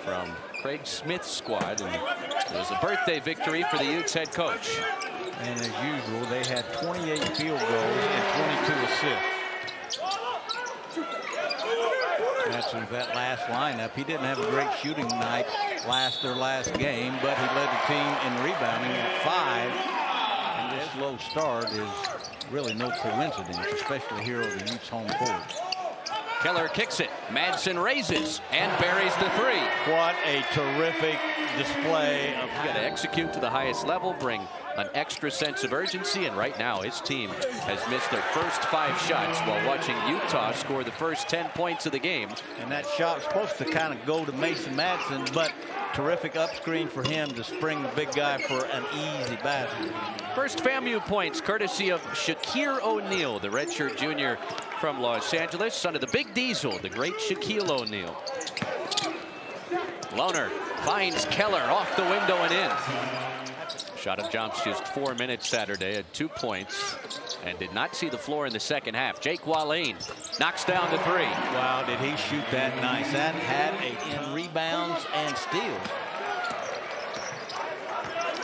from Craig Smith's squad, and it was a birthday victory for the Utes head coach. And as usual, they had 28 field goals and 22 assists. That's with that last lineup. He didn't have a great shooting night their last game, but he led the team in rebounding at 5. And this slow start is really no coincidence, especially here on the Utes home court. Keller kicks it. Madsen raises and buries the 3. What a terrific display of got to execute to the highest level, bring an extra sense of urgency, and right now his team has missed their first 5 shots while watching Utah score the first 10 points of the game. And that shot's supposed to kind of go to Mason Madsen, but terrific up screen for him to spring the big guy for an easy basket. First FAMU points courtesy of Shakir O'Neal, the redshirt junior from Los Angeles, son of the Big Diesel, the great Shaquille O'Neal. Lohner finds Keller off the window and in. Shot of jumps just 4 minutes Saturday at 2 points and did not see the floor in the second half. Jake Wallane knocks down the 3. Wow, did he shoot that nice. That had in rebounds and steals.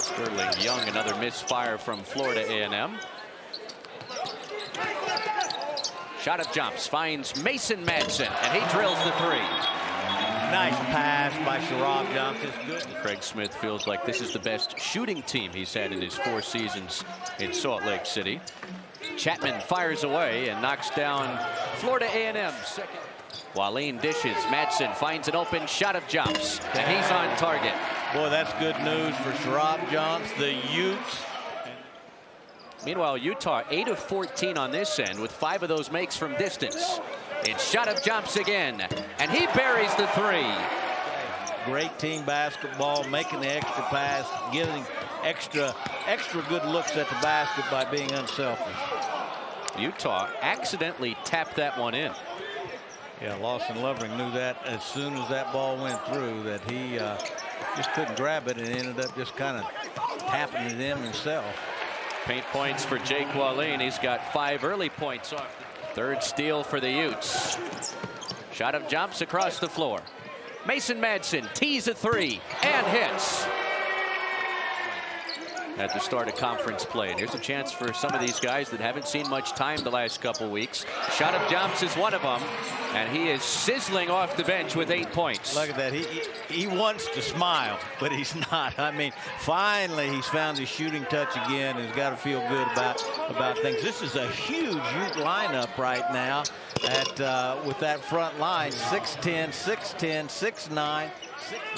Sterling Young, another misfire from Florida A&M. Shot of jumps finds Mason Madsen, and he drills the 3. Nice pass by Sherrod Johnson. Good. Craig Smith feels like this is the best shooting team he's had in his 4 seasons in Salt Lake City. Chapman fires away and knocks down Florida A&M. Second. Wallane dishes. Madsen finds an open shot of jumps, and he's on target. Boy, that's good news for Sherrod Johnson, the Utes. Meanwhile, Utah 8 of 14 on this end, with 5 of those makes from distance. It's shot of jumps again, and he buries the 3. Great team basketball, making the extra pass, giving extra good looks at the basket by being unselfish. Utah accidentally tapped that one in. Yeah, Lawson Lovering knew that as soon as that ball went through, that he just couldn't grab it and ended up just kind of tapping it in himself. Paint points for Jake Wallane. He's got 5 early points off. Third steal for the Utes. Shot of jumps across the floor. Mason Madsen tees a 3 and hits. At the start of conference play. And here's a chance for some of these guys that haven't seen much time the last couple weeks. Shot of jumps is one of them, and he is sizzling off the bench with 8 points. Look at that. He wants to smile, but he's not. I mean, finally he's found his shooting touch again. He's got to feel good about things. This is a huge Ute lineup right now with that front line. 6'10", 6'10", 6'9".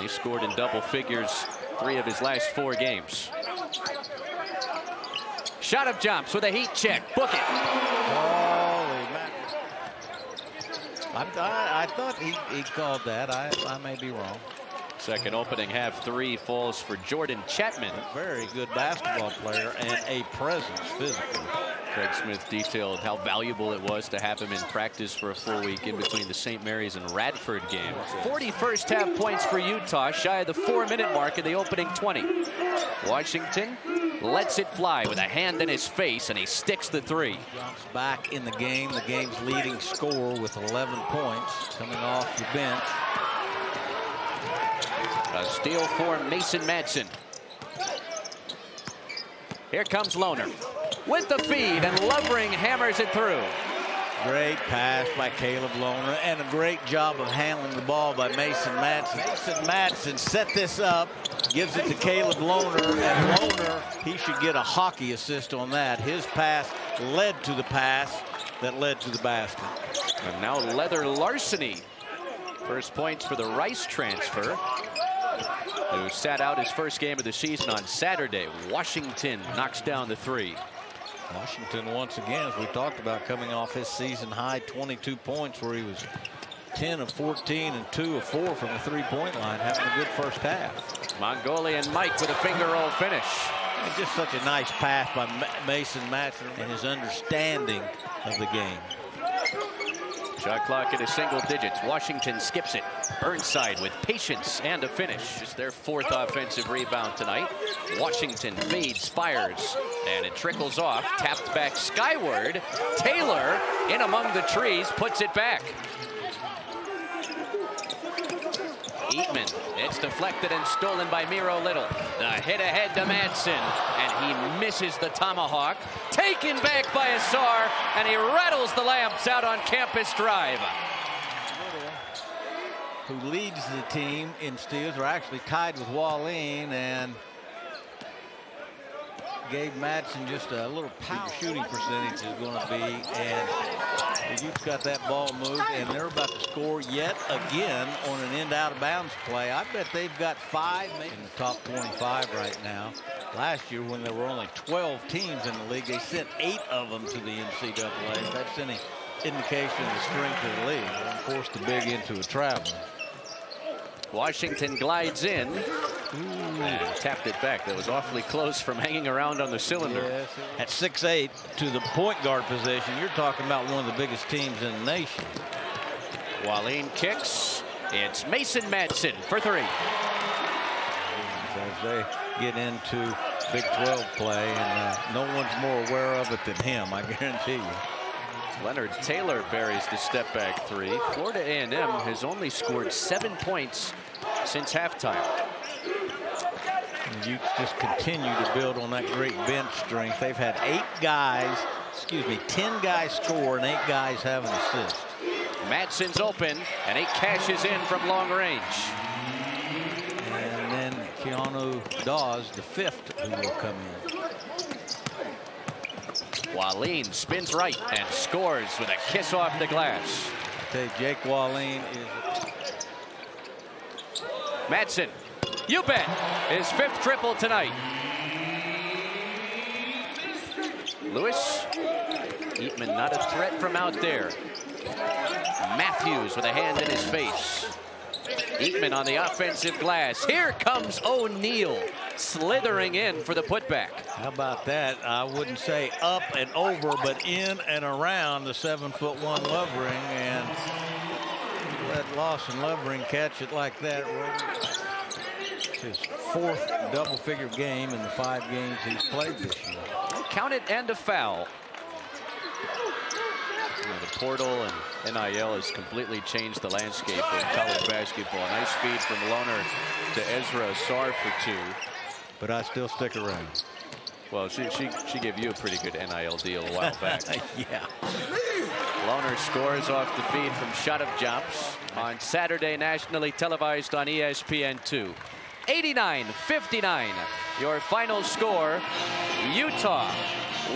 He scored in double figures 3 of his last 4 games. Shot of jumps with a heat check. Book it. Holy mackerel. I thought he called that. I may be wrong. Second opening half 3 falls for Jordan Chapman. A very good basketball player and a presence physically. Craig Smith detailed how valuable it was to have him in practice for a full week in between the St. Mary's and Radford games. 40 first half points for Utah, shy of the 4-minute mark in the opening 20. Washington lets it fly with a hand in his face, and he sticks the 3. Jumps back in the game, the game's leading scorer with 11 points coming off the bench. A steal for Mason Madsen. Here comes Lohner with the feed, and Lovering hammers it through. Great pass by Caleb Lohner, and a great job of handling the ball by Mason Madsen. Mason Madsen set this up, gives it to Caleb Lohner, and Lohner, he should get a hockey assist on that. His pass led to the pass that led to the basket. And now Leather larceny. First points for the Rice transfer, who sat out his first game of the season on Saturday. Washington knocks down the 3. Washington once again, as we talked about, coming off his season high 22 points, where he was 10 of 14 and 2 of 4 from the 3-point line, having a good first half. Mongolian Mike with a finger roll finish. And just such a nice pass by Mason Madsen and his understanding of the game. Shot clock into single digits. Washington skips it. Burnside with patience and a finish. It's their 4th offensive rebound tonight. Washington fades, fires, and it trickles off. Tapped back skyward. Taylor in among the trees puts it back. Eatman, it's deflected and stolen by Miro Little. The hit ahead to Madsen, and he misses the tomahawk. Taken back by Asar, and he rattles the lamps out on Campus Drive. Who leads the team in steals, are actually tied with Wallin, and gave Madsen just a little power. Shooting percentage is going to be, and the Utes got that ball moved, and they're about to score yet again on an end out of bounds play. I bet they've got 5 in the top 25 right now. Last year, when there were only 12 teams in the league, they sent 8 of them to the NCAA. If that's any indication of the strength of the league. And forced the big into a travel. Washington glides in. And tapped it back. That was awfully close from hanging around on the cylinder. Yes. At 6'8" to the point guard position, you're talking about one of the biggest teams in the nation. Wallin kicks. It's Mason Madsen for 3. As they get into Big 12 play, and no one's more aware of it than him, I guarantee you. Leonard Taylor buries the step back 3. Florida A&M has only scored 7 points since halftime. The Utes just continue to build on that great bench strength. They've had 10 guys score and 8 guys have an assist. Madsen's open, and he cashes in from long range. And then Keanu Dawes, the 5th, who will come in. Wallin spins right and scores with a kiss off the glass. I tell you, Jake Wallin is... Madsen, you bet, his 5th triple tonight. Lewis, Eatman not a threat from out there. Matthews with a hand in his face. Eatman on the offensive glass. Here comes O'Neal slithering in for the putback. How about that? I wouldn't say up and over, but in and around the 7'1" Lovering, and let Lawson Lovering catch it like that. It's his 4th double-figure game in the 5 games he's played this year. Count it and a foul. The portal and NIL has completely changed the landscape of college basketball. Nice feed from Lohner to Ezra Asar for 2. But I still stick around. Well, she gave you a pretty good NIL deal a while back. Yeah. Lohner scores off the feed from Shot of Jumps on Saturday, nationally televised on ESPN2. 89-59, your final score. Utah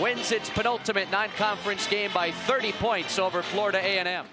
wins its penultimate non-conference game by 30 points over Florida A&M.